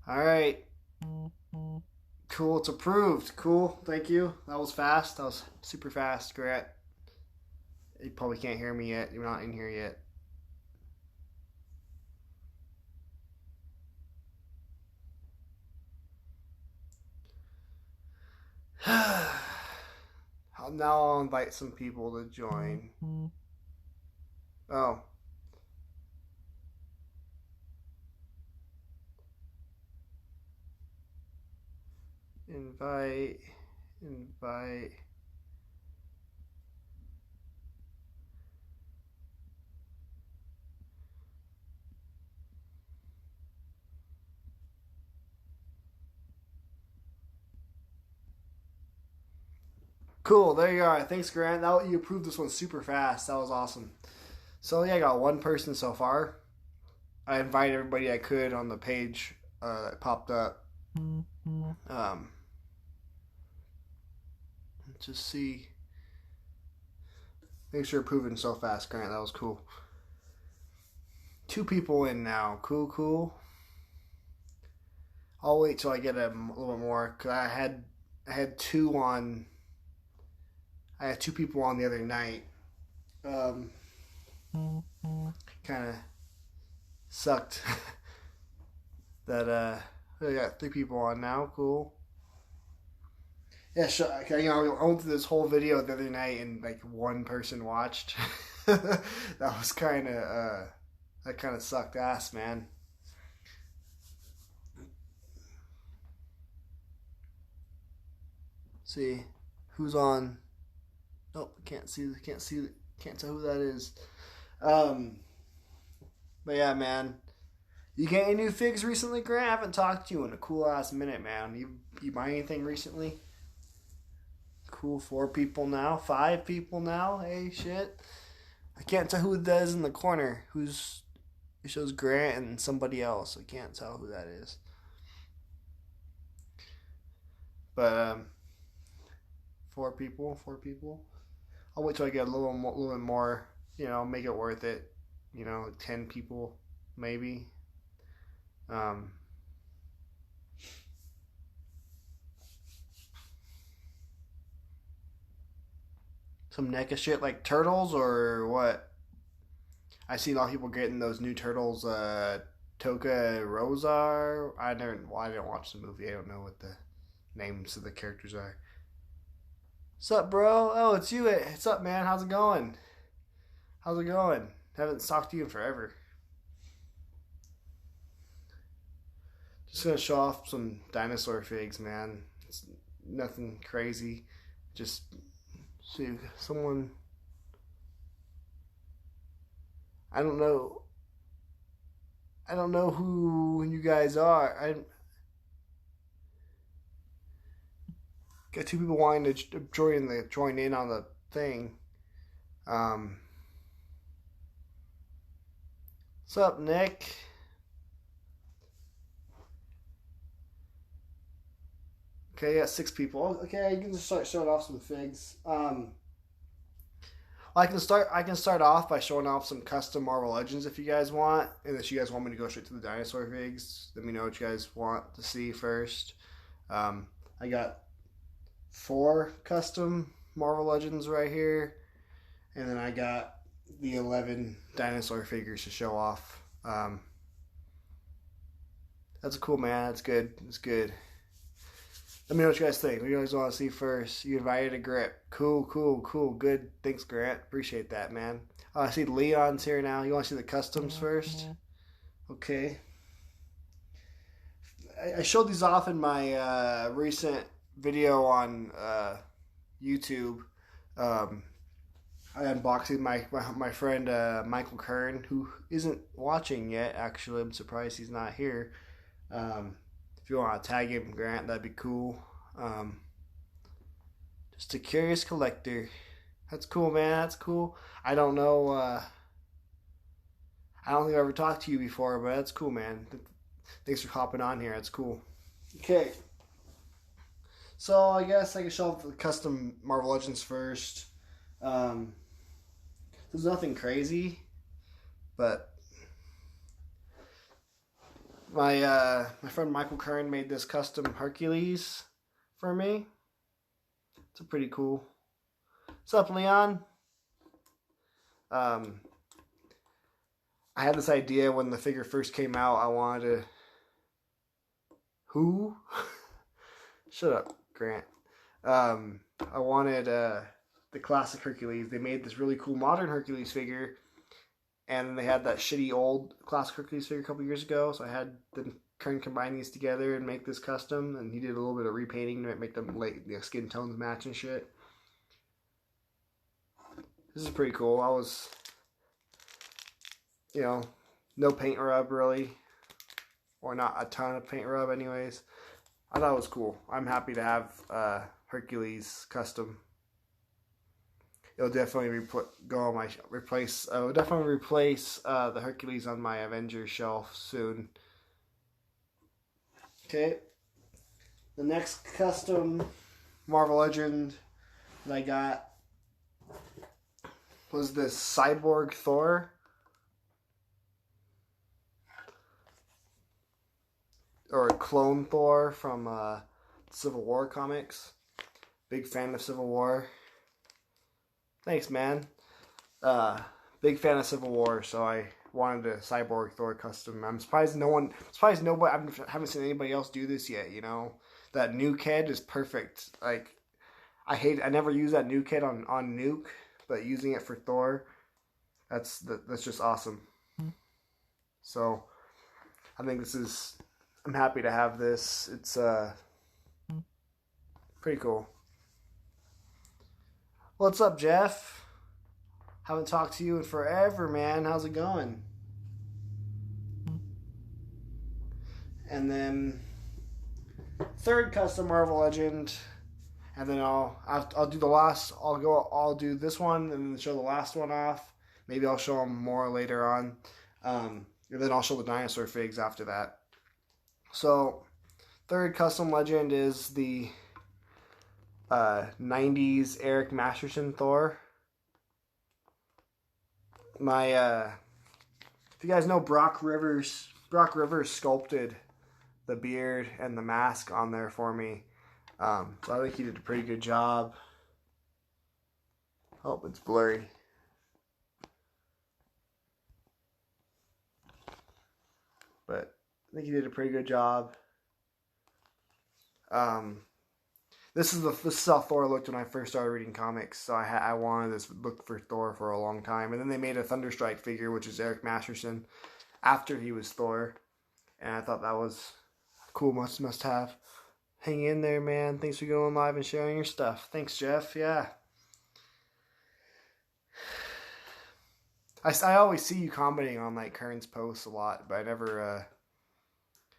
Alright. Cool, it's approved. Cool, thank you. That was fast. That was super fast, Grant. You probably can't hear me yet. You're not in here yet. Now I'll invite some people to join. Oh. Invite. Cool, there you are. Thanks, Grant. You approved this one super fast. That was awesome. So yeah, I got one person so far. I invited everybody I could on the page that popped up. Just see. Thanks for approving so fast, Grant. That was cool. 2 people in now. Cool. I'll wait till I get a little bit more. Cause I had 2 on. I had 2 people on the other night. Kind of sucked that I got 3 people on now. Cool. Yeah, sure. Okay, I went through this whole video the other night and like 1 person watched. That was that kind of sucked ass, man. See who's on. Nope, can't tell who that is. But yeah, man. You get any new figs recently, Grant? I haven't talked to you in a cool ass minute, man. You buy anything recently? Cool, 4 people now, 5 people now. Hey, shit. I can't tell who that is in the corner. It shows Grant and somebody else. I can't tell who that is. But 4 people. I'll wait till I get a little bit more. Make it worth it. 10 people maybe. Some NECA shit like turtles or what? I seen a lot of people getting those new turtles. Toka Rosa. I didn't watch the movie. I don't know what the names of the characters are. What's up, bro? Oh, it's you. What's up, man? How's it going? Haven't talked to you in forever. Just gonna show off some dinosaur figs, man. It's nothing crazy. Just see someone. I don't know. I don't know who you guys are. I got 2 people wanting to join in on the thing. What's up, Nick? Okay, yeah, 6 people. Okay, you can just start showing off some figs. I can start off by showing off some custom Marvel Legends if you guys want, and if you guys want me to go straight to the dinosaur figs, let me know what you guys want to see first. I got 4 custom Marvel Legends right here, and then I got the 11 dinosaur figures to show off. That's cool, man. That's good. It's good. Let me know what you guys think. What do you guys want to see first? You invited a grip. Cool. Good. Thanks, Grant. Appreciate that, man. Oh, I see Leon's here now. You want to see the customs first? Okay. I showed these off in my recent video on YouTube. I unboxed my friend Michael Kern, who isn't watching yet. Actually, I'm surprised he's not here. If you want to tag him, Grant, that'd be cool. Just a curious collector. That's cool, man. That's cool. I don't know. I don't think I've ever talked to you before, but that's cool, man. Thanks for hopping on here. That's cool. Okay. So I guess I can show off the custom Marvel Legends first. There's nothing crazy, but My friend Michael Kern made this custom Hercules for me. It's a pretty cool. What's up, Leon? I had this idea when the figure first came out. I wanted to. Who? Shut up, Grant. I wanted the classic Hercules. They made this really cool modern Hercules figure, and then they had that shitty old classic Hercules figure a couple years ago. So I had the Kern combine these together and make this custom, and he did a little bit of repainting to make them skin tones match and shit. This is pretty cool. I was, no paint rub really, or not a ton of paint rub anyways. I thought it was cool. I'm happy to have Hercules custom. It'll definitely go on my replace. I will definitely replace the Hercules on my Avengers shelf soon. Okay. The next custom Marvel Legend that I got was this Cyborg Thor. Or a clone Thor from Civil War comics. Big fan of Civil War. Thanks, man. Big fan of Civil War, so I wanted a Cyborg Thor custom. I'm surprised nobody, I haven't seen anybody else do this yet, That nuke head is perfect. Like, I never use that nuke head on Nuke, but using it for Thor, that's just awesome. So, I think I'm happy to have this. It's pretty cool. What's up, Jeff? Haven't talked to you in forever, man. How's it going? And then third custom Marvel Legend, and then I'll do the last. I'll do this one and then show the last one off. Maybe I'll show them more later on, and then I'll show the dinosaur figs after that. So, third custom legend is the 90s Eric Masterson Thor. If you guys know Brock Rivers sculpted the beard and the mask on there for me. So I think he did a pretty good job. Oh, it's blurry. But I think he did a pretty good job. This is how Thor looked when I first started reading comics. So I wanted this look for Thor for a long time, and then they made a Thunderstrike figure, which is Eric Masterson, after he was Thor, and I thought that was a cool must have. Hang in there, man. Thanks for going live and sharing your stuff. Thanks, Jeff. Yeah. I always see you commenting on like Kern's posts a lot, but I never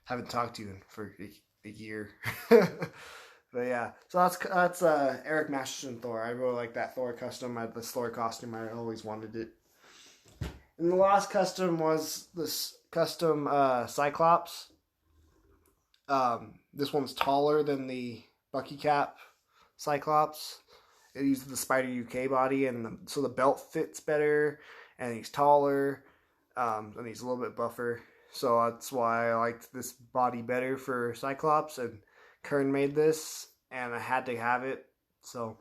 haven't talked to you for a year. But yeah, so that's Eric Masterson Thor. I really like that Thor custom. I had this Thor costume. I always wanted it. And the last custom was this custom Cyclops. This one's taller than the Bucky Cap Cyclops. It uses the Spider UK body, and so the belt fits better, and he's taller, and he's a little bit buffer. So that's why I liked this body better for Cyclops, and Kern made this, and I had to have it. So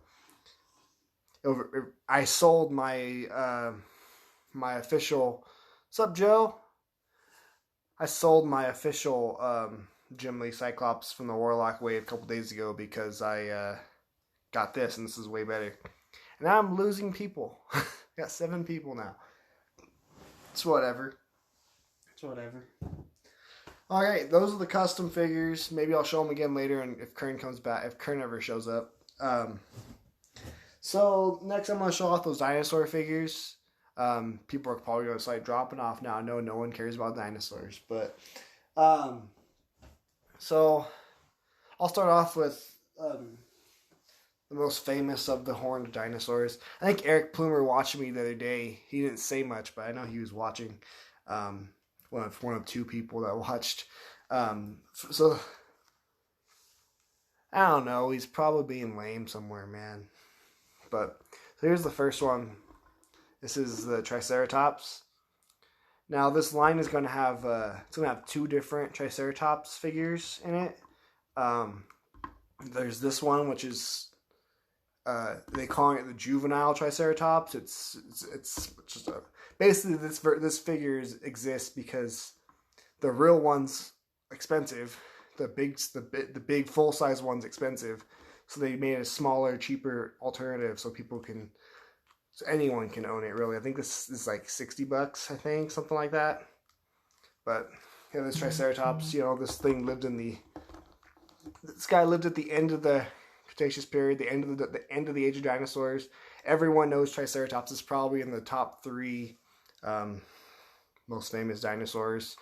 I sold my my official. What's up, Joe? I sold my official Jim Lee Cyclops from the Warlock wave a couple days ago because I got this, and this is way better. And now I'm losing people. Got 7 people now. It's whatever. It's whatever. Alright, those are the custom figures. Maybe I'll show them again later, and if Kern comes back, if Kern ever shows up. So, next I'm going to show off those dinosaur figures. People are probably going to start dropping off now. I know no one cares about dinosaurs, but... so, I'll start off with the most famous of the Horned Dinosaurs. I think Eric Plumer watched me the other day. He didn't say much, but I know he was watching. One of 2 people that watched. So, I don't know. He's probably being lame somewhere, man. But, so here's the first one. This is the Triceratops. Now this line is going to have two different Triceratops figures in it. There's this one, which is they call it the Juvenile Triceratops. It's just basically this figures exist because the real one's expensive. The big full size one's expensive, so they made a smaller, cheaper alternative so anyone can own it. Really, I think this is like $60. I think something like that. But yeah, this Triceratops, this thing this guy lived at the end of the Cretaceous period, the end of the Age of Dinosaurs. Everyone knows Triceratops is probably in the top 3 most famous dinosaurs,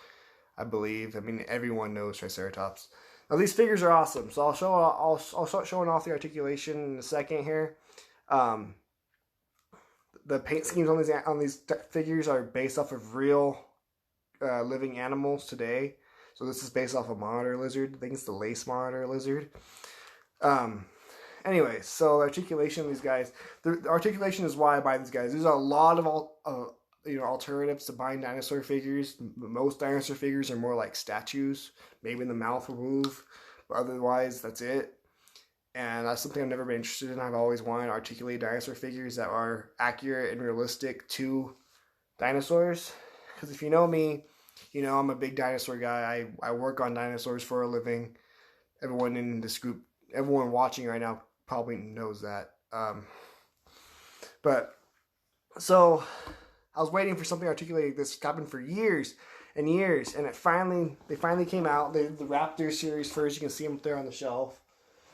I believe. I mean, everyone knows Triceratops. Now these figures are awesome, so I'll start showing off the articulation in a second here. The paint schemes on these figures are based off of real living animals today. So this is based off a monitor lizard. I think it's the lace monitor lizard. Anyway, so the articulation of these guys. The articulation is why I buy these guys. There's a lot of alternatives to buying dinosaur figures. Most dinosaur figures are more like statues. Maybe the mouth will move, but otherwise that's it. And that's something I've never been interested in. I've always wanted articulated dinosaur figures that are accurate and realistic to dinosaurs. Because if you know me, I'm a big dinosaur guy. I work on dinosaurs for a living. Everyone in this group, everyone watching right now probably knows that. So I was waiting for something articulated. This happened for years and years, and they finally came out. The Raptor Series first. You can see them up there on the shelf.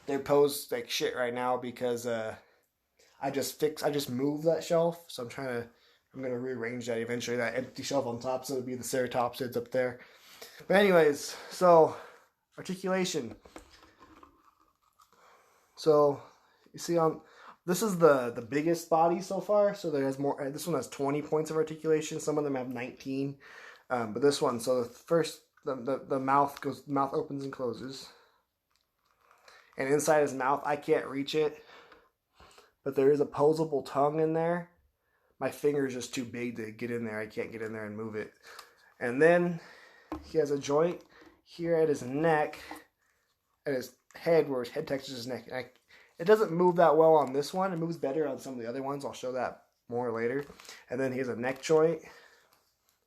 They're posed like shit right now because I just moved that shelf, so I'm gonna rearrange that eventually. That empty shelf on top, so it'll be the Ceratopsids up there. But anyways, so articulation. So you see this is the biggest body so far. So there has more. This one has 20 points of articulation. Some of them have 19, but this one. So the mouth opens and closes. And inside his mouth, I can't reach it, but there is a posable tongue in there. My finger is just too big to get in there. I can't get in there and move it. And then he has a joint here at his neck, at his head, where his head touches his neck. It doesn't move that well on this one. It moves better on some of the other ones. I'll show that more later. And then he has a neck joint,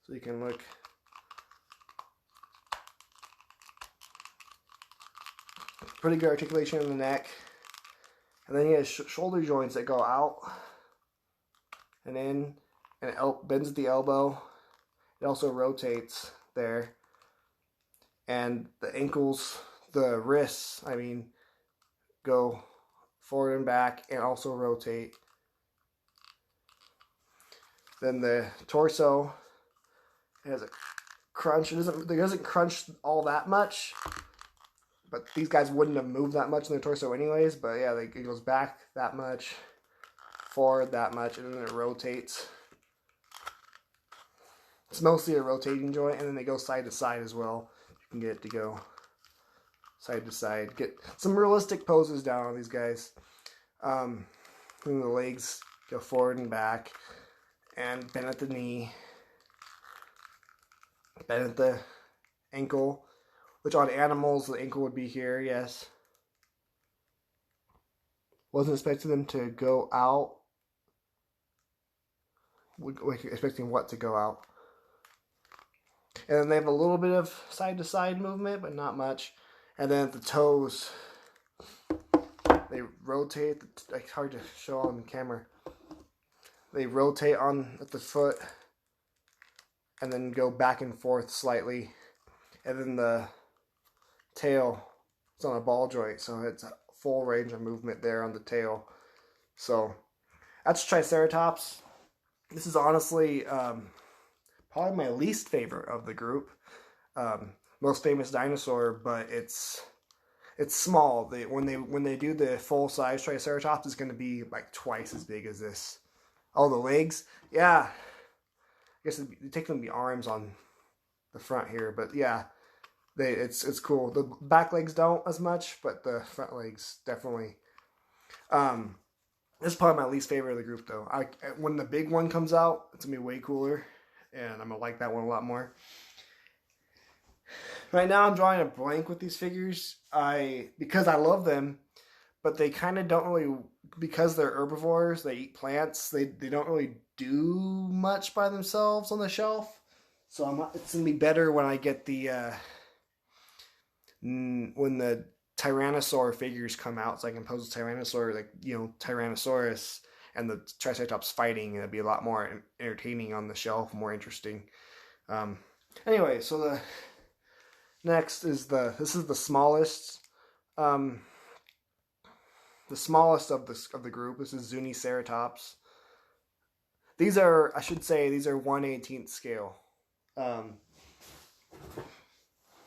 so you can look. Pretty good articulation in the neck. And then he has shoulder joints that go out and in, and it bends at the elbow. It also rotates there. And the ankles, the wrists, go forward and back and also rotate. Then the torso, it has a crunch. It doesn't crunch all that much. But these guys wouldn't have moved that much in their torso anyways. But yeah, it goes back that much, forward that much, and then it rotates. It's mostly a rotating joint, and then they go side to side as well. You can get it to go side to side. Get some realistic poses down on these guys. And the legs go forward and back, and bend at the knee, bend at the ankle. Which on animals, the ankle would be here, yes. Wasn't expecting them to go out. Expecting what to go out. And then they have a little bit of side-to-side movement, but not much. And then at the toes, they rotate. It's hard to show on camera. They rotate at the foot, and then go back and forth slightly. And then the tail, it's on a ball joint, so it's a full range of movement there on the tail. So that's Triceratops. This is honestly probably my least favorite of the group. Most famous dinosaur, but it's small. When they do the full size Triceratops, it's going to be like twice as big as this. Oh, the legs, yeah. I guess they take them the arms on the front here, but yeah. It's cool. The back legs don't as much, but the front legs definitely. This is probably my least favorite of the group, though. When the big one comes out, it's gonna be way cooler. and I'm gonna like that one a lot more. Right now I'm drawing a blank with these figures. Because I love them, but they kind of don't really, because they're herbivores, they eat plants, they don't really do much by themselves on the shelf. So it's gonna be better when I get when the Tyrannosaur figures come out, so I can pose a Tyrannosaur, like, Tyrannosaurus and the Triceratops fighting, and it'd be a lot more entertaining on the shelf, more interesting. Anyway, so the next is this is the smallest, the smallest of the group. This is Zuniceratops. These are, I should say, these are 1/18 scale.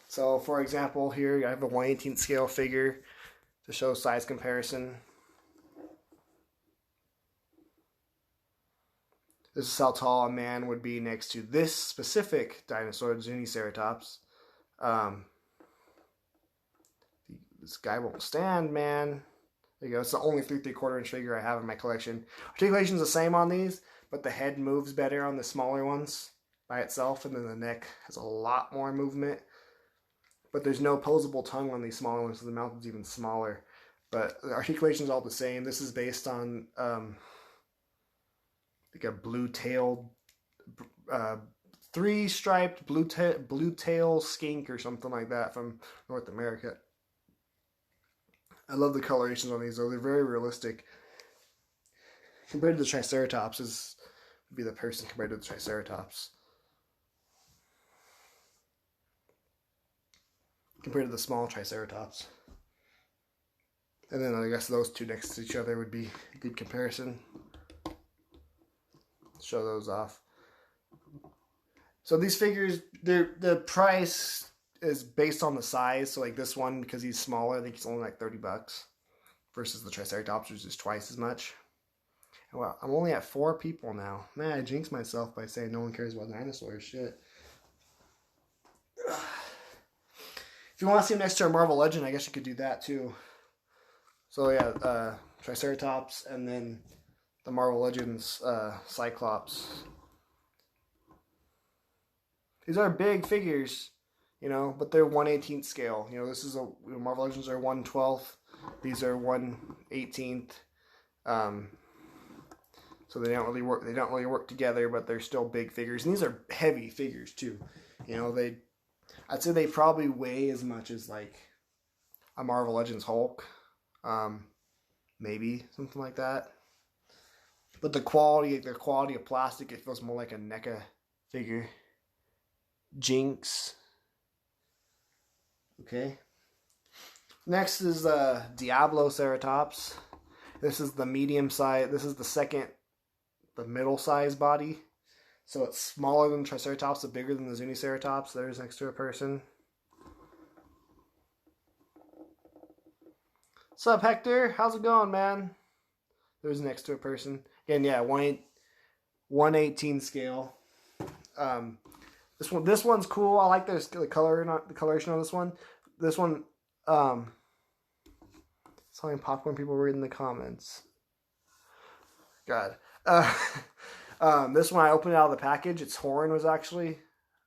So, for example, here I have a 1/18 scale figure to show size comparison. This is how tall a man would be next to this specific dinosaur, Zuniceratops. This guy won't stand, man. There you go. It's the only 3 3/4 inch figure I have in my collection. Articulation is the same on these, but the head moves better on the smaller ones by itself, and then the neck has a lot more movement. But there's no posable tongue on these smaller ones, so the mouth is even smaller. But the articulation is all the same. This is based on like a blue-tailed, 3-striped blue-tail skink or something like that from North America. I love the colorations on these, though. They're very realistic. Compared to the Triceratops, would be the person compared to the Triceratops. Compared to the small Triceratops. And then I guess those two next to each other would be a good comparison. Show those off. So these figures, the price is based on the size. So like this one, because he's smaller, I think he's only like $30 versus the Triceratops, which is twice as much. And well, I'm only at 4 people now. Man, I jinxed myself by saying no one cares about dinosaurs. Shit. If you want to see him next to a Marvel Legend, I guess you could do that too. So yeah, Triceratops, and then the Marvel Legends Cyclops. These are big figures, but they're 1/18 scale. This is Marvel Legends are 1/12. These are 1/18. So they don't really work. They don't really work together, but they're still big figures, and these are heavy figures too. I'd say they probably weigh as much as like a Marvel Legends Hulk, maybe something like that. But the quality of plastic, it feels more like a NECA figure. Jinx. Okay. Next is Diablo Ceratops. This is the medium size. This is the middle size body. So it's smaller than Triceratops, but bigger than the Zuniceratops. There's next to a person. What's up, Hector? How's it going, man? There's next to a person. Again, yeah, 1/18 scale. This one's cool. I like the coloration on this one. This one, selling popcorn. People reading the comments. God. This one I opened it out of the package. Its horn was actually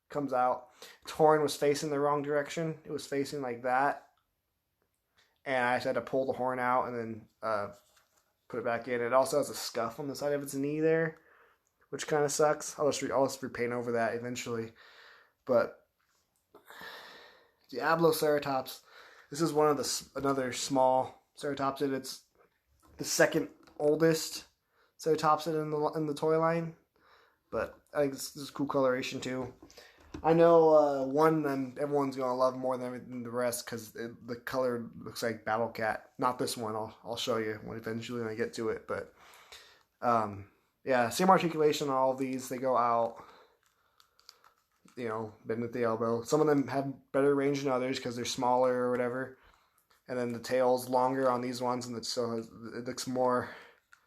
comes out. Its horn was facing the wrong direction. It was facing like that, and I just had to pull the horn out and then put it back in. It also has a scuff on the side of its knee there, which kind of sucks. I'll just repaint over that eventually. But Diablo Ceratops. This is another small Ceratopsid. It's the second oldest Ceratopsid in the toy line, but I think this is cool coloration too. I know one everyone's gonna love more than the rest because the color looks like Battle Cat. Not this one. I'll show you when I get to it. But yeah, same articulation on all of these. They go out, bend at the elbow. Some of them have better range than others because they're smaller or whatever. And then the tail's longer on these ones, and so it looks more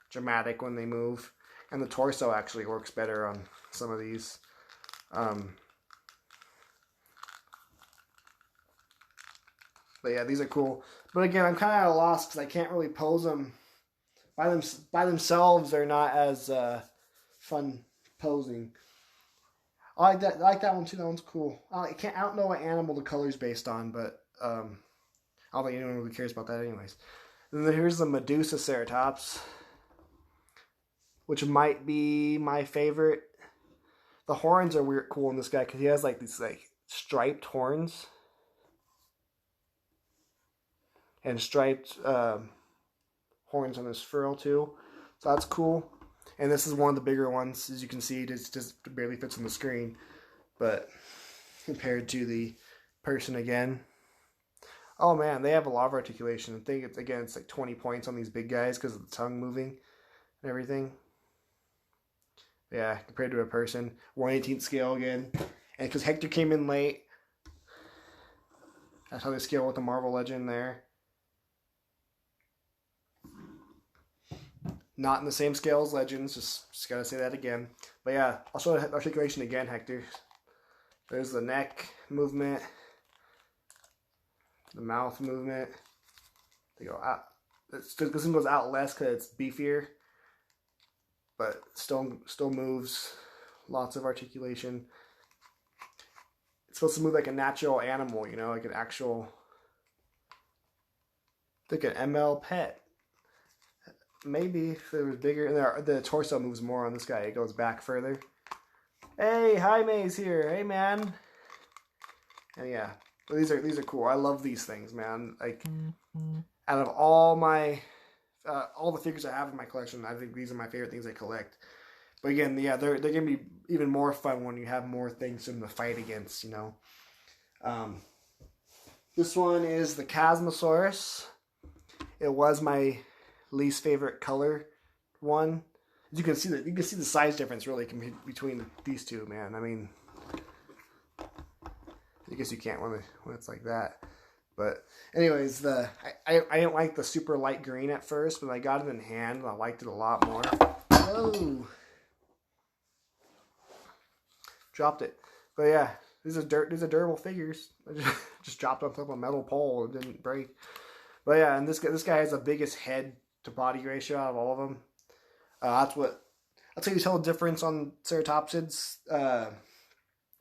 dramatic when they move. And the torso actually works better on some of these. But yeah, these are cool. But again, I'm kind of at a loss because I can't really pose them by themselves. They're not as fun posing. I like that one too. That one's cool. I don't know what animal the color's based on, but I don't think anyone really cares about that anyways. And then here's the Medusa Ceratops, which might be my favorite. The horns are weird, cool in this guy because he has like these like striped horns and striped horns on his frill too, so that's cool. And this is one of the bigger ones, as you can see. It just barely fits on the screen, but compared to the person again. Oh man, they have a lot of articulation. I think it's like 20 points on these big guys because of the tongue moving and everything. Yeah, compared to a person. 1/18 scale again. And because Hector came in late, that's how they scale with the Marvel Legend there. Not in the same scale as Legends, just gotta say that again. But yeah, I'll show the articulation again, Hector. There's the neck movement, the mouth movement. They go out. This one goes out less because it's beefier, but still moves. Lots of articulation. It's supposed to move like a natural animal, you know, like an actual, like an ML pet. Maybe if it was bigger. And the torso moves more on this guy. It goes back further. Hey, Jaime's here. Hey, man. And yeah, these are cool. I love these things, man. Like, out of all the figures I have in my collection, I think these are my favorite things I collect. But again, yeah, they're gonna be even more fun when you have more things for them to fight against, you know. This one is the Chasmasaurus. It was my least favorite color one. You can see the size difference really between these two, man. I mean, I guess you can't when it's like that. But anyways, I didn't like the super light green at first, but I got it in hand and I liked it a lot more. Oh, dropped it. But yeah, these are durable figures. I just dropped on top of a metal pole and didn't break. But yeah, and this guy has the biggest head to body ratio out of all of them. That's how you tell the difference on ceratopsids.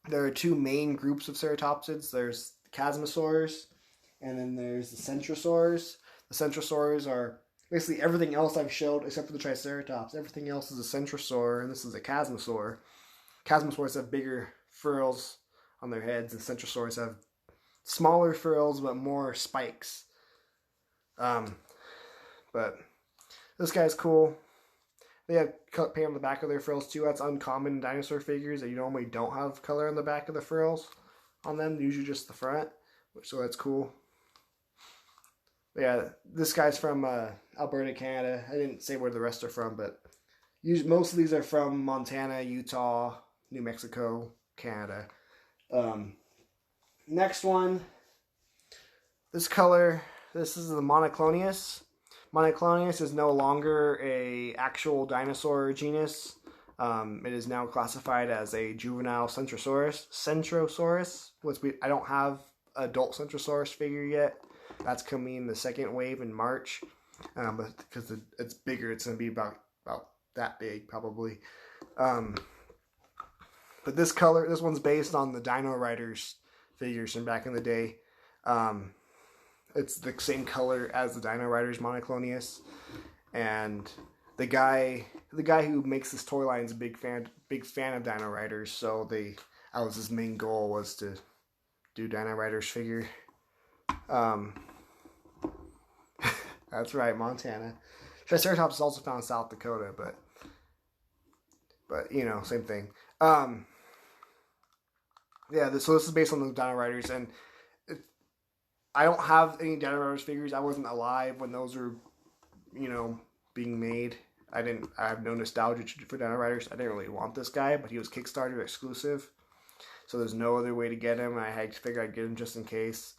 There are two main groups of ceratopsids. There's the Chasmasaurs, and then there's the Centrosaurs. The Centrosaurs are basically everything else I've showed except for the Triceratops. Everything else is a Centrosaur, and this is a Chasmasaur. Chasmasaurs have bigger frills on their heads, and Centrosaurs have smaller frills but more spikes. But this guy's cool. They have color paint on the back of their frills too. That's uncommon in dinosaur figures, that you normally don't have color on the back of the frills on them. Usually just the front, so that's cool. But yeah, this guy's from Alberta, Canada. I didn't say where the rest are from, but most of these are from Montana, Utah, New Mexico, Canada. Next one, this color. This is the Monoclonius. Monoclonius is no longer a actual dinosaur genus. It is now classified as a juvenile Centrosaurus. I don't have adult Centrosaurus figure yet. That's coming the second wave in March. But because it's bigger, it's going to be about that big probably. But this one's based on the Dino Riders figures from back in the day. It's the same color as the Dino Riders Monoclonius, and the guy who makes this toy line is a big fan of Dino Riders. So his main goal was to do Dino Riders figure. That's right, Montana. Triceratops is also found in South Dakota, but you know, same thing. Yeah, so this is based on the Dino Riders, and I don't have any Dino Riders figures. I wasn't alive when those were, you know, being made. I have no nostalgia for Dino Riders. I didn't really want this guy, but he was Kickstarter exclusive, so there's no other way to get him. I had to figure I'd get him just in case.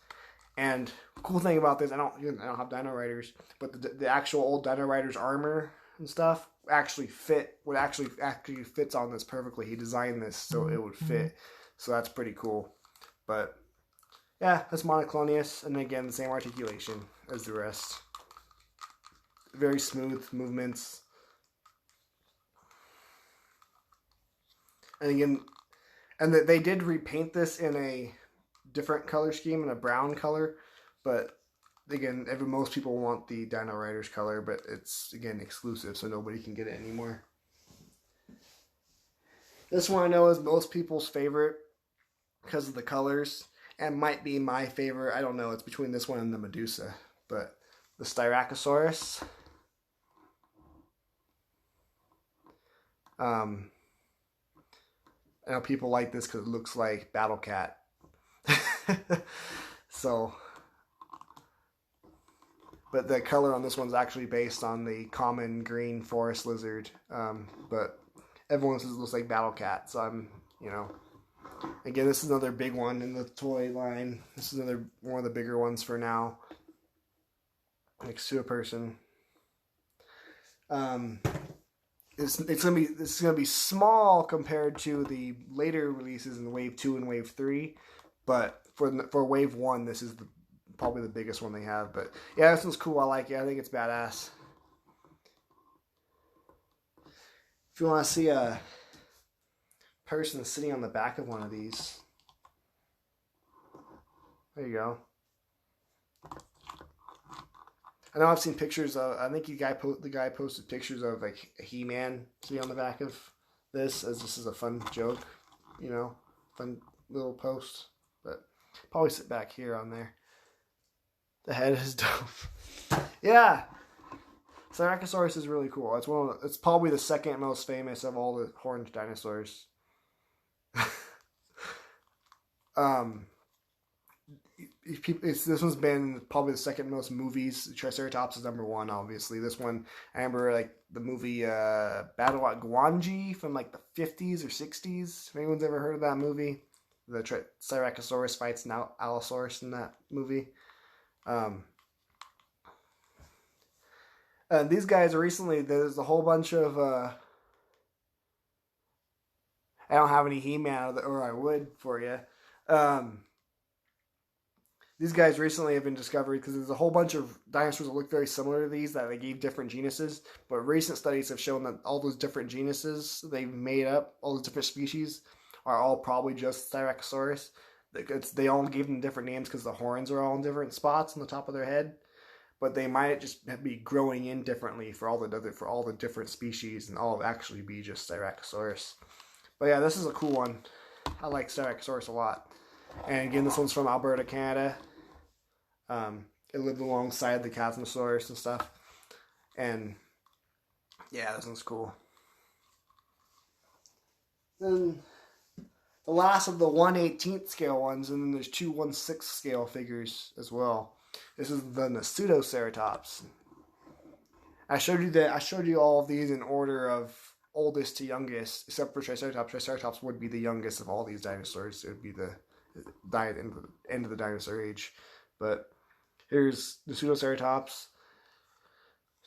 And cool thing about this, I don't have Dino Riders, but the actual old Dino Riders armor and stuff actually fits on this perfectly. He designed this so it would fit, so that's pretty cool. But yeah, that's Monoclonius, and again, the same articulation as the rest. Very smooth movements. And again, And they did repaint this in a different color scheme, in a brown color, but again, most people want the Dino Riders color, but it's, again, exclusive, so nobody can get it anymore. This one I know is most people's favorite because of the colors, and might be my favorite. I don't know. It's between this one and the Medusa, but the Cyrakosaurus. I know people like this because it looks like Battle Cat. So, but the color on this one's actually based on the common green forest lizard. But everyone says it looks like Battle Cat, so I'm, you know. Again, this is another big one in the toy line. This is another one of the bigger ones for now. Next to a person. This is gonna be small compared to the later releases in Wave 2 and Wave 3, but for Wave 1, this is probably the biggest one they have. But yeah, this one's cool. I like it. I think it's badass. If you want to see a person sitting on the back of one of these, there you go. I know I've seen pictures of, I think the guy posted pictures of like a He-Man sitting on the back of this, as this is a fun joke, you know, fun little post. But probably sit back here on there. The head is dope. Yeah, Cyrakosaurus is really cool. It's probably the second most famous of all the horned dinosaurs. This one's been probably the second most movies. Triceratops is #1, obviously. This one, I remember like the movie Battle at Gwangi from like the 50s or 60s. If anyone's ever heard of that movie, the Cyrakosaurus fights an Allosaurus in that movie. And these guys recently, there's a whole bunch of I don't have any He-Man, or I would for you. These guys recently have been discovered because there's a whole bunch of dinosaurs that look very similar to these that they gave different genuses. But recent studies have shown that all those different genuses they've made up, all those different species, are all probably just Cyrakosaurus. They all gave them different names because the horns are all in different spots on the top of their head. But they might just be growing in differently for all the different species, and all actually be just Cyrakosaurus. But yeah, this is a cool one. I like Cyrakosaurus a lot. And again, this one's from Alberta, Canada. It lived alongside the Chasmasaurus and stuff. And yeah, this one's cool. Then the last of the 1/18 scale ones, and then there's 2 1/6 scale figures as well. This is the Pseudoceretops. I showed you all of these in order of oldest to youngest, except for Triceratops. Triceratops would be the youngest of all these dinosaurs. It would be died in the end of the dinosaur age. But here's the Pseudoceretops.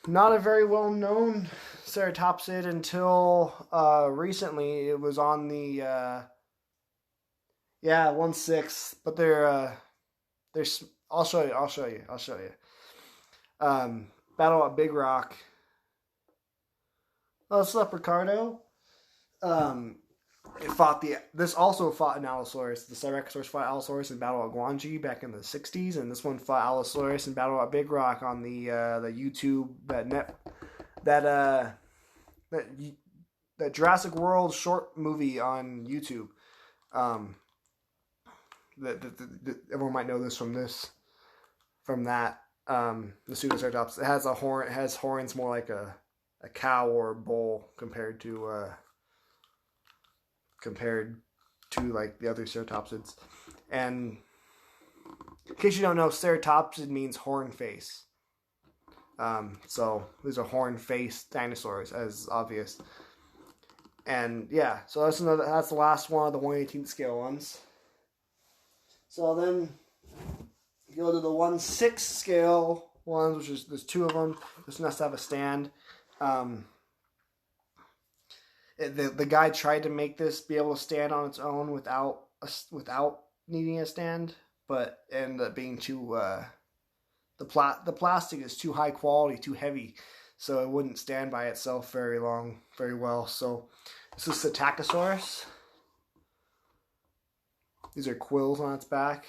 Not a very well known ceratopsid until recently. It was on the 1/6, but they're I'll show you. Battle at Big Rock. Oh, what's up, Ricardo? This also fought an Allosaurus. The Cyrakosaurus fought Allosaurus in Battle at Gwangi back in the 60s, and this one fought Allosaurus in Battle at Big Rock on the YouTube that Jurassic World short movie on YouTube. Everyone might know this from that. The Pseudoceratops. It has horns more like a cow or a bull compared to like the other ceratopsids. And in case you don't know, ceratopsid means horn face. So these are horn face dinosaurs, as obvious. And yeah, so that's the last one of the 1/18 scale ones. So then you go to the 1/6 scale ones, which is, there's 2 of them. This one has to have a stand. The guy tried to make this be able to stand on its own without needing a stand, but it ended up being too the plastic is too high quality, too heavy, so it wouldn't stand by itself very well. So this is Cyclops. These are quills on its back.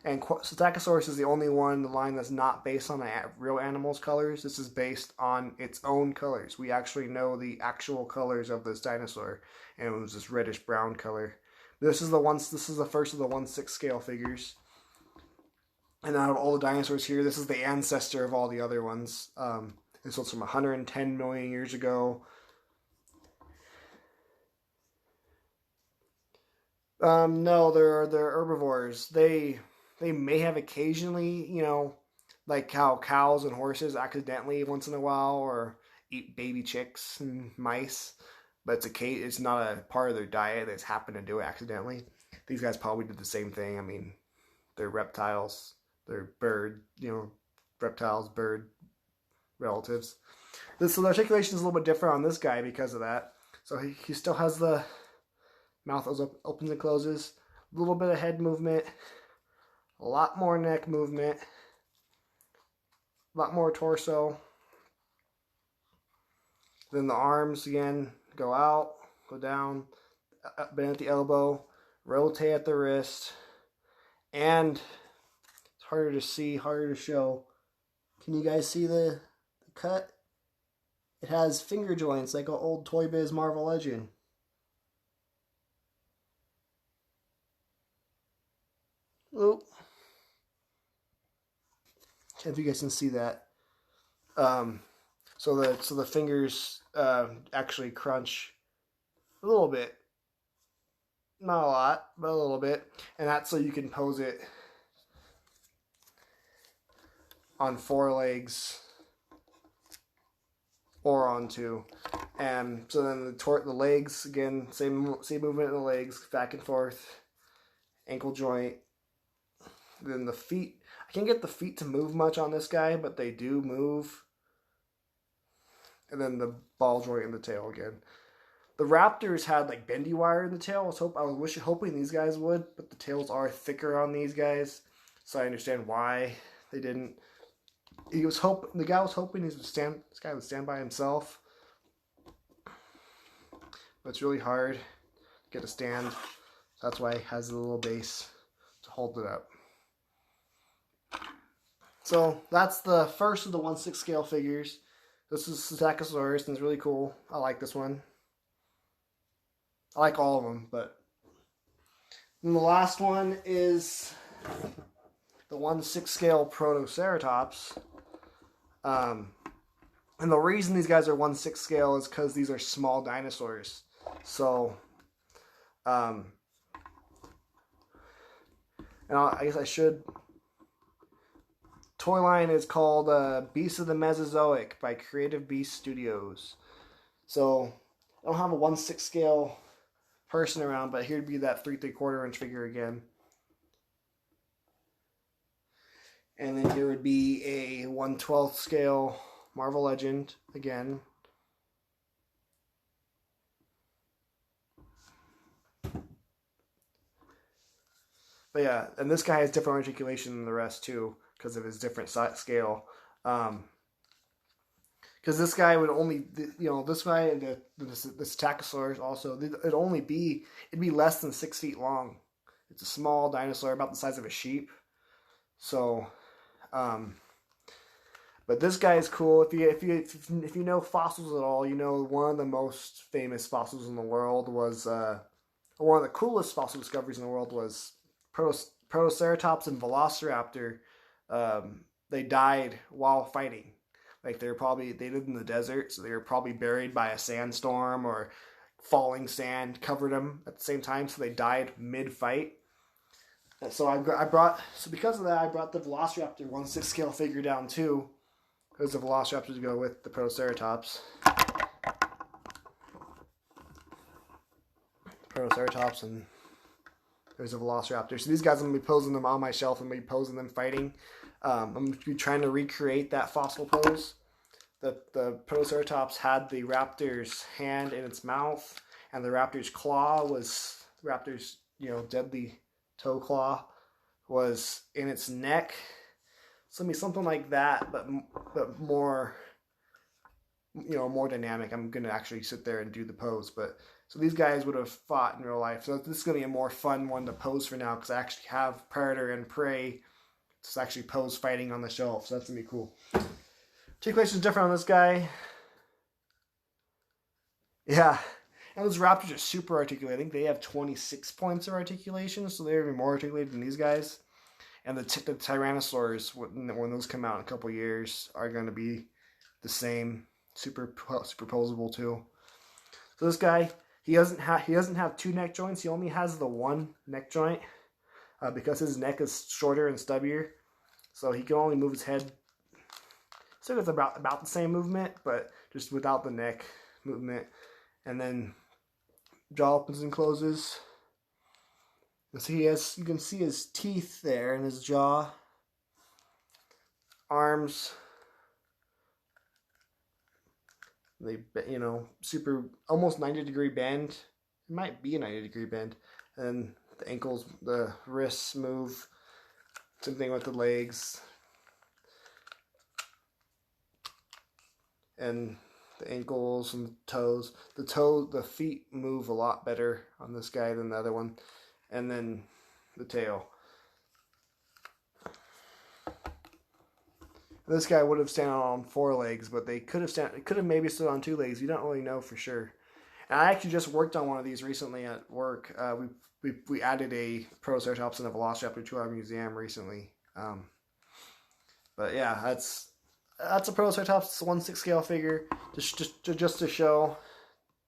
And Pseudoceretops is the only one in the line that's not based on a real animal's colors. This is based on its own colors. We actually know the actual colors of this dinosaur, and it was this reddish brown color. This is the first of the 1/6 scale figures. And out of all the dinosaurs here, this is the ancestor of all the other ones. This one's from 110 million years ago. No, they're herbivores. They may have occasionally, you know, like how cows and horses accidentally once in a while or eat baby chicks and mice, but it's not a part of their diet. They just happen to do it accidentally. These guys probably did the same thing. I mean, they're reptiles. They're bird, you know, reptiles, bird relatives. So the articulation is a little bit different on this guy because of that. So he still has the mouth opens and closes. A little bit of head movement. A lot more neck movement. A lot more torso. Then the arms again go out, go down, bend at the elbow, rotate at the wrist, and it's harder to see, harder to show. Can you guys see the cut? It has finger joints like an old Toy Biz Marvel Legend. Oop. If you guys can see that. So the fingers actually crunch a little bit. Not a lot, but a little bit. And that's so you can pose it on 4 legs or on 2. And so then the legs, again, same movement in the legs, back and forth, ankle joint. Then the feet, I can't get the feet to move much on this guy, but they do move. And then the ball joint in the tail again. The Raptors had like bendy wire in the tail. I was hoping these guys would, but the tails are thicker on these guys, so I understand why they didn't. The guy was hoping this guy would stand by himself, but it's really hard to get a stand. That's why it has a little base to hold it up. So that's the first of the 1/6 scale figures. This is Cyrakosaurus, and it's really cool. I like this one. I like all of them, but then the last one is the 1/6 scale Protoceratops. And the reason these guys are 1/6 scale is because these are small dinosaurs. So, and I guess I should. Toy line is called Beasts of the Mesozoic by Creative Beast Studios. So I don't have a 1/6 scale person around, but here'd be that 3 3/4 inch figure again. And then here would be a 1/12 scale Marvel Legend again. But yeah, and this guy has different articulation than the rest too, because of his different scale. Because this guy would only, you know, this guy and this Cyclops also, it'd be less than 6 feet long. It's a small dinosaur, about the size of a sheep. So, but this guy is cool. If you know fossils at all, you know one of the most famous fossils in the world was, one of the coolest fossil discoveries in the world was Protoceratops and Velociraptor. They died while fighting. Like they lived in the desert, so they were probably buried by a sandstorm or falling sand covered them at the same time, so they died mid-fight. And so because of that, I brought the Velociraptor 1/6 scale figure down too, because the Velociraptor to go with the Protoceratops. Protoceratops, and there's a Velociraptor. So these guys, I'm going to be posing them on my shelf and be posing them fighting. I'm going to be trying to recreate that fossil pose. The Protoceratops had the raptor's hand in its mouth, and the raptor's claw was, raptor's, you know, deadly toe claw was in its neck. So it'll be something like that, but more, you know, more dynamic. I'm going to actually sit there and do the pose, but So these guys would have fought in real life. So this is going to be a more fun one to pose for now because I actually have predator and prey. It's actually pose fighting on the shelf. So that's going to be cool. Articulation is different on this guy. Yeah. And those raptors are super articulated. I think they have 26 points of articulation. So they're even more articulated than these guys. And the Tyrannosaurs, when those come out in a couple years, are going to be the same. Super posable too. So this guy, he doesn't have 2 neck joints. He only has the 1 neck joint because his neck is shorter and stubbier. So he can only move his head. So it's about the same movement, but just without the neck movement. And then jaw opens and closes. And so you can see his teeth there in his jaw. Arms. They, super, almost 90-degree bend. It might be a 90-degree bend. And the ankles, the wrists move. Same thing with the legs. And the ankles and the toes. The feet move a lot better on this guy than the other one. And then the tail. This guy would have stood on 4 legs, but they could have maybe stood on 2 legs. You don't really know for sure. And I actually just worked on one of these recently at work. We added a Protoceratops and a Velociraptor to our museum recently. But yeah, that's a Protoceratops. It's a 1/6 scale figure, just to show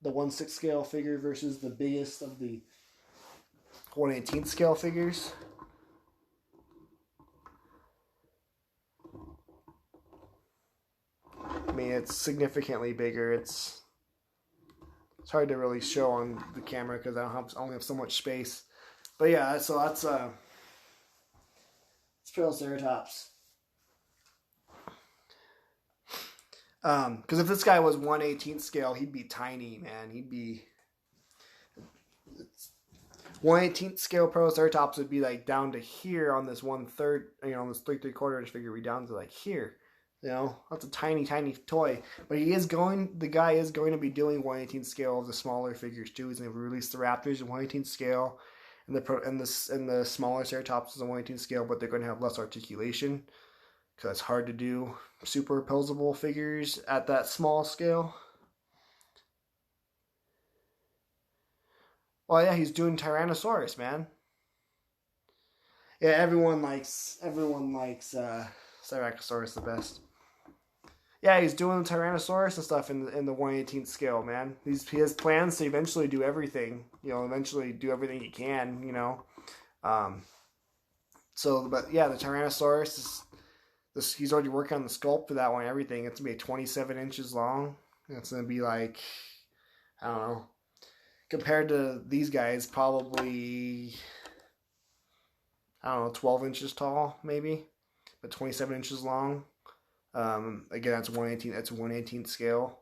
the 1/6 scale figure versus the biggest of the 1/18 scale figures. I mean, it's significantly bigger. It's hard to really show on the camera because I only have so much space. But yeah, so that's it's Protoceratops. Because if this guy was 1/18 scale, he'd be tiny, man. He'd be 1/18 scale Protoceratops would be like down to here on this 1/3, on this 3/4 inch figure, be down to like here. That's a tiny, tiny toy. But the guy is going to be doing 1/18 scale of the smaller figures too. He's going to release the Raptors in 1/18 scale, and the smaller Ceratops is a 1/18 scale, but they're going to have less articulation because it's hard to do superposable figures at that small scale. Well, yeah, he's doing Tyrannosaurus, man. Yeah, everyone likes Cyrakosaurus the best. Yeah, he's doing Tyrannosaurus and stuff in the 1/18 scale, man. He has plans to eventually do everything. Eventually do everything he can. But yeah, the Tyrannosaurus he's already working on the sculpt for that one. And everything. It's gonna be 27 inches long. It's gonna be like, I don't know, compared to these guys, probably 12 inches tall, maybe, but 27 inches long. Again, that's 1/18. That's 1/18 scale.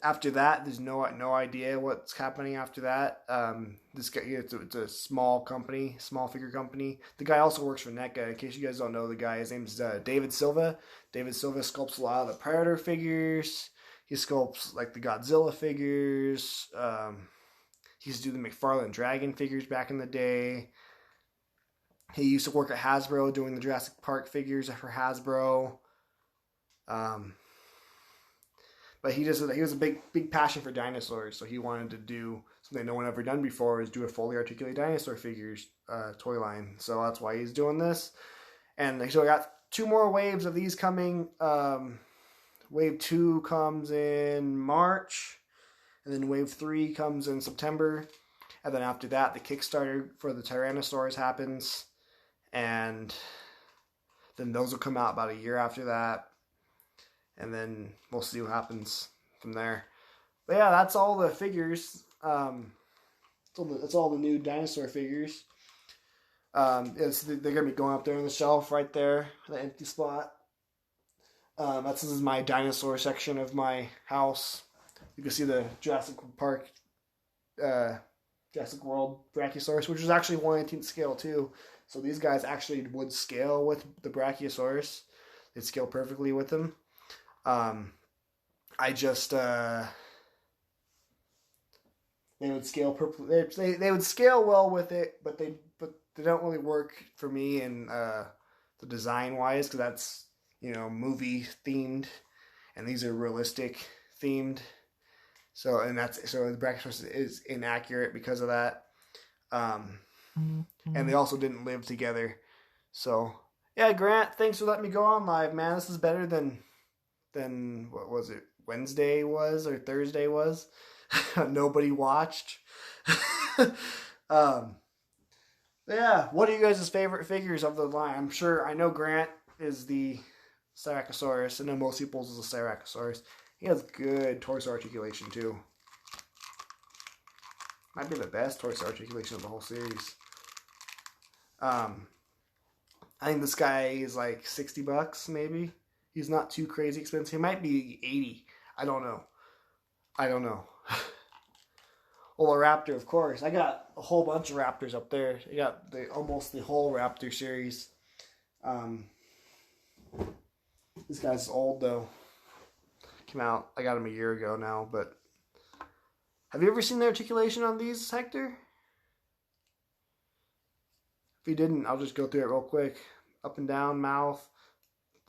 After that, there's no idea what's happening after that. This guy, it's a small figure company. The guy also works for NECA. In case you guys don't know the guy, his name's David Silva. David Silva sculpts a lot of the Predator figures. He sculpts like the Godzilla figures. He used to do the McFarlane Dragon figures back in the day. He used to work at Hasbro doing the Jurassic Park figures for Hasbro. But he was a big passion for dinosaurs, so he wanted to do something no one ever done before, is do a fully articulated dinosaur figures toy line. So that's why he's doing this. And so I got 2 more waves of these coming. Wave 2 comes in March, and then Wave 3 comes in September. And then after that, the Kickstarter for the Tyrannosaurus happens. And then those will come out about a year after that. And then we'll see what happens from there. But yeah, that's all the figures. That's all the new dinosaur figures. They're going to be going up there on the shelf right there, the empty spot. This is my dinosaur section of my house. You can see the Jurassic Park, Jurassic World Brachiosaurus, which is actually 1/18 scale too. So these guys actually would scale with the Brachiosaurus. They'd scale perfectly with them. I just They would scale they would scale well with it, but they don't really work for me and the design wise, because that's, you know, movie themed, and these are realistic themed. So the Brachiosaurus is inaccurate because of that. And they also didn't live together. So yeah, Grant, thanks for letting me go on live, man. This is better than what was it, Wednesday was or Thursday was. Nobody watched. Yeah, what are you guys' favorite figures of the line? I know Grant is the Cyrakosaurus. I know most people's is the Cyrakosaurus. He has good torso articulation too. Might be the best torso articulation of the whole series. I think this guy is like $60 maybe. He's not too crazy expensive. He might be 80. I don't know. Well, a Raptor, of course. I got a whole bunch of Raptors up there. I got almost the whole Raptor series. This guy's old though. Came out. I got him a year ago now. But have you ever seen the articulation on these, Hector? If you didn't, I'll just go through it real quick. Up and down, mouth.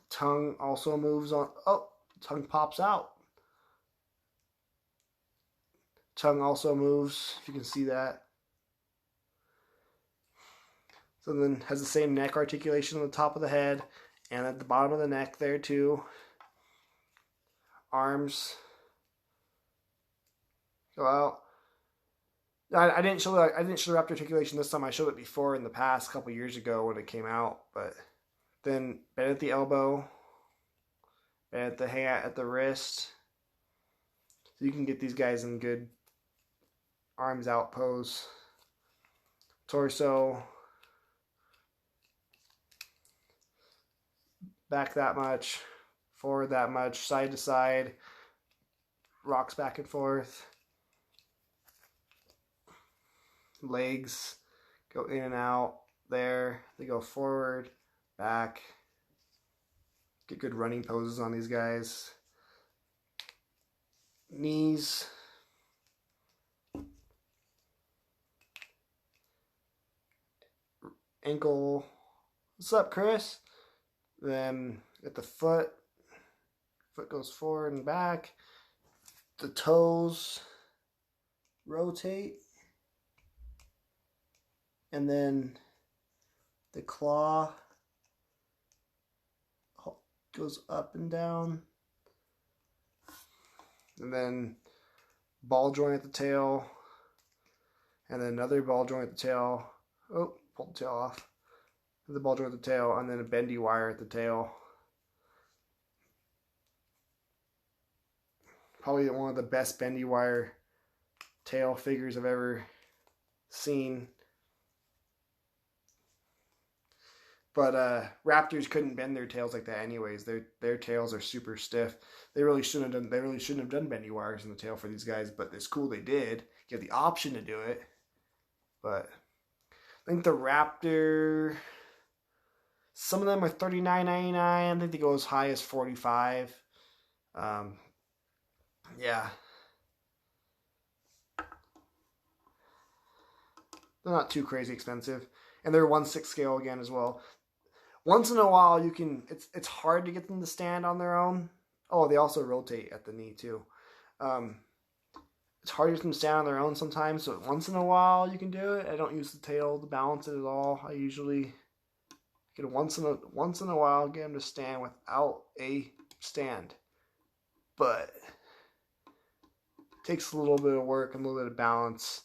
Tongue also moves on. Oh, tongue pops out. Tongue also moves, if you can see that. So then has the same neck articulation on the top of the head and at the bottom of the neck there too. Arms go out. I didn't show the Raptor articulation this time. I showed it before in the past, a couple years ago when it came out. But then bend at the elbow, bend at the hand, at the wrist. So you can get these guys in good arms out pose. Torso. Back that much. Forward that much. Side to side. Rocks back and forth. Legs go in and out there. They go forward, back. Get good running poses on these guys. Knees. Ankle. What's up, Chris? Then at the foot. Foot goes forward and back. The toes rotate. And then the claw goes up and down. And then ball joint at the tail. And then another ball joint at the tail. Oh, pulled the tail off. The ball joint at the tail. And then a bendy wire at the tail. Probably one of the best bendy wire tail figures I've ever seen. But Raptors couldn't bend their tails like that anyways. Their tails are super stiff. They really shouldn't have done bendy wires in the tail for these guys, but it's cool they did. You have the option to do it. But I think the Raptor, some of them are $39.99. I think they go as high as $45. Yeah. They're not too crazy expensive. And they're 1/6 scale again as well. Once in a while, you can. It's hard to get them to stand on their own. Oh, they also rotate at the knee too. It's hard to get them to stand on their own sometimes. So once in a while, you can do it. I don't use the tail to balance it at all. I usually get once in a while get them to stand without a stand. But it takes a little bit of work and a little bit of balance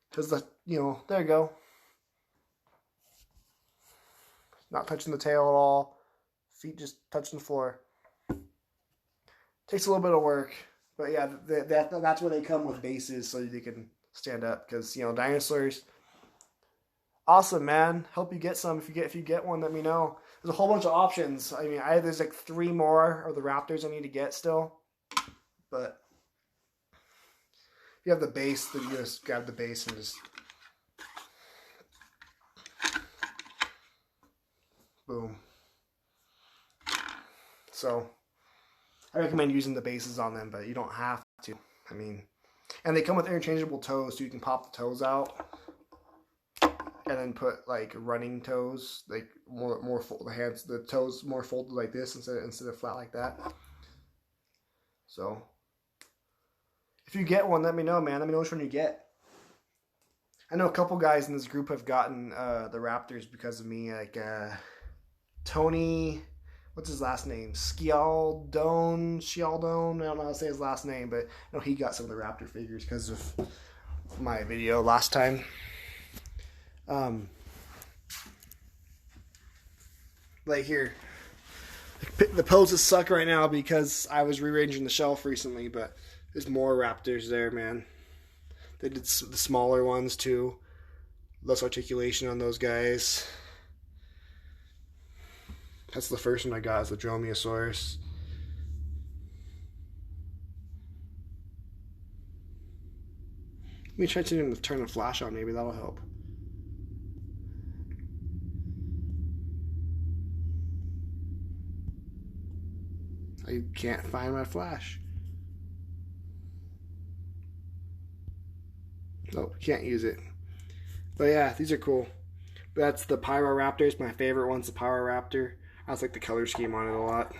because there you go. Not touching the tail at all. Feet just touching the floor. Takes a little bit of work. But yeah, that's where they come with bases so they can stand up. Because, dinosaurs. Awesome, man. Hope you get some. If you get one, let me know. There's a whole bunch of options. I mean, there's like 3 more of the Raptors I need to get still. But if you have the base, then you just grab the base and just... boom. So, I recommend using the bases on them, but you don't have to. I mean, And they come with interchangeable toes, so you can pop the toes out and then put like running toes, like more fold, the hands, the toes more folded like this instead of flat like that. So if you get one, let me know, man. Let me know which one you get. I know a couple guys in this group have gotten the Raptors because of me, like Tony, what's his last name? Scialdone. I don't know how to say his last name, but I know he got some of the Raptor figures because of my video last time. Like here, the poses suck right now because I was rearranging the shelf recently, but there's more Raptors there, man. They did the smaller ones too. Less articulation on those guys. That's the first one I got, is the Dromeosaurus. Let me try to turn the flash on, maybe that'll help. I can't find my flash. Nope, can't use it. But yeah, these are cool. That's the Pyroraptors. My favorite one's the Pyroraptor. I just like the color scheme on it a lot.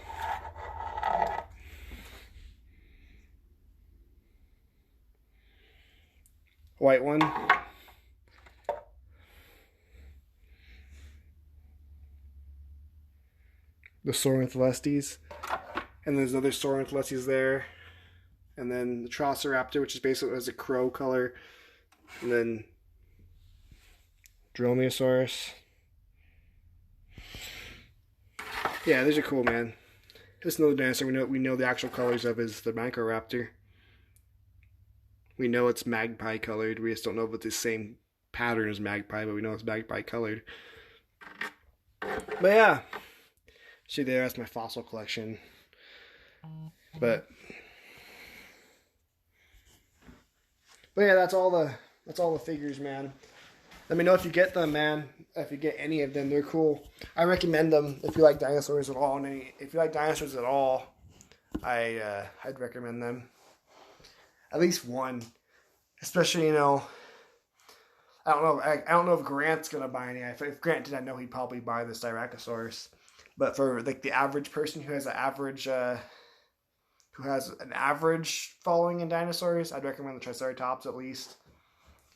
White one. The Sornitholestes. And there's another Sornitholestes there. And then the Protoceratops, which is basically has a crow color. And then Dromeosaurus. Yeah, these are cool, man. Just another dinosaur we know the actual colors of is the Microraptor. We know it's magpie colored. We just don't know if it's the same pattern as magpie, but we know it's magpie colored. But yeah. See there, that's my fossil collection. But yeah, that's all the figures, man. Let me know if you get them, man. If you get any of them, they're cool. I recommend them if you like dinosaurs at all. And if you like dinosaurs at all, I'd recommend them. At least one, especially, you know. I don't know if Grant's gonna buy any. If Grant did, I know he'd probably buy the Cyrakosaurus. But for like the average person who has an average following in dinosaurs, I'd recommend the Triceratops at least.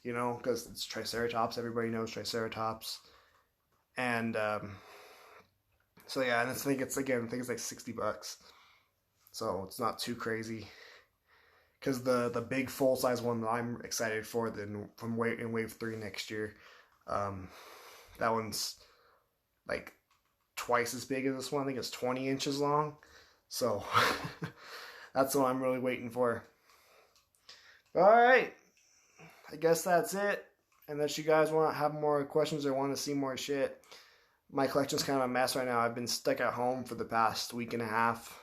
You know, because it's Triceratops. Everybody knows Triceratops. And so yeah, and I think it's like $60. So it's not too crazy. Because the big full size one that I'm excited for in wave 3 next year, that one's like twice as big as this one. I think it's 20 inches long. So that's what I'm really waiting for. All right. I guess that's it. Unless you guys want to have more questions or want to see more shit. My collection's kind of a mess right now. I've been stuck at home for the past week and a half.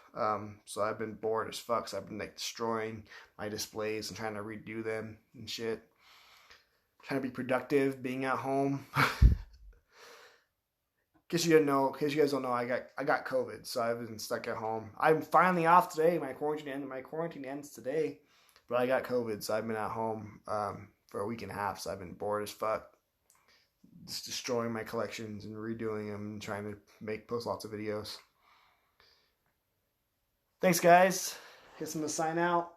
So I've been bored as fuck. So I've been like destroying my displays and trying to redo them and shit. Trying to be productive, being at home. In case you guys don't know, I got COVID, so I've been stuck at home. I'm finally off today. My quarantine ends today, but I got COVID, so I've been at home for a week and a half. So I've been bored as fuck, just destroying my collections and redoing them, and trying to post lots of videos. Thanks, guys. Guess I'm gonna sign out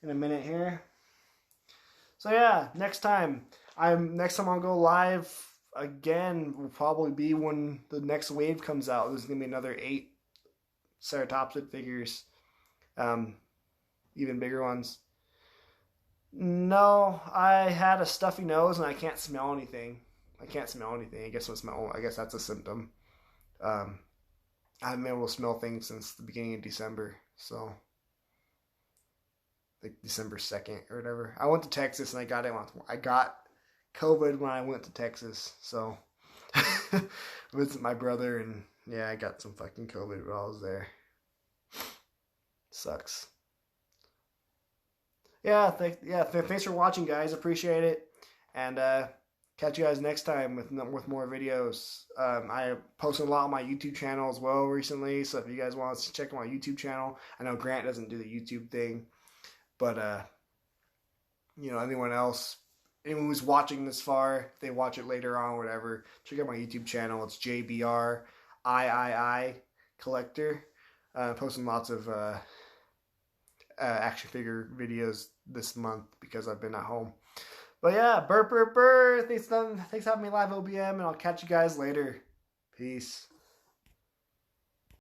in a minute here. So yeah, next time I'll go live again will probably be when the next wave comes out. There's gonna be another 8 ceratopsid figures, even bigger ones. No, I had a stuffy nose and I can't smell anything. I guess that's a symptom. I haven't been able to smell things since the beginning of December, so like December 2nd or whatever. I went to Texas and I got COVID when I went to Texas, so visit my brother, and yeah, I got some fucking COVID while I was there. Sucks. Thanks for watching, guys. Appreciate it, and catch you guys next time with more videos. I posted a lot on my YouTube channel as well recently, so if you guys want to check out my YouTube channel, I know Grant doesn't do the YouTube thing, but anyone else, anyone who's watching this far, if they watch it later on, whatever, check out my YouTube channel. It's JBR III Collector. Posting lots of action figure videos this month because I've been at home. But yeah, burr. Thanks for having me live, OBM, and I'll catch you guys later. Peace.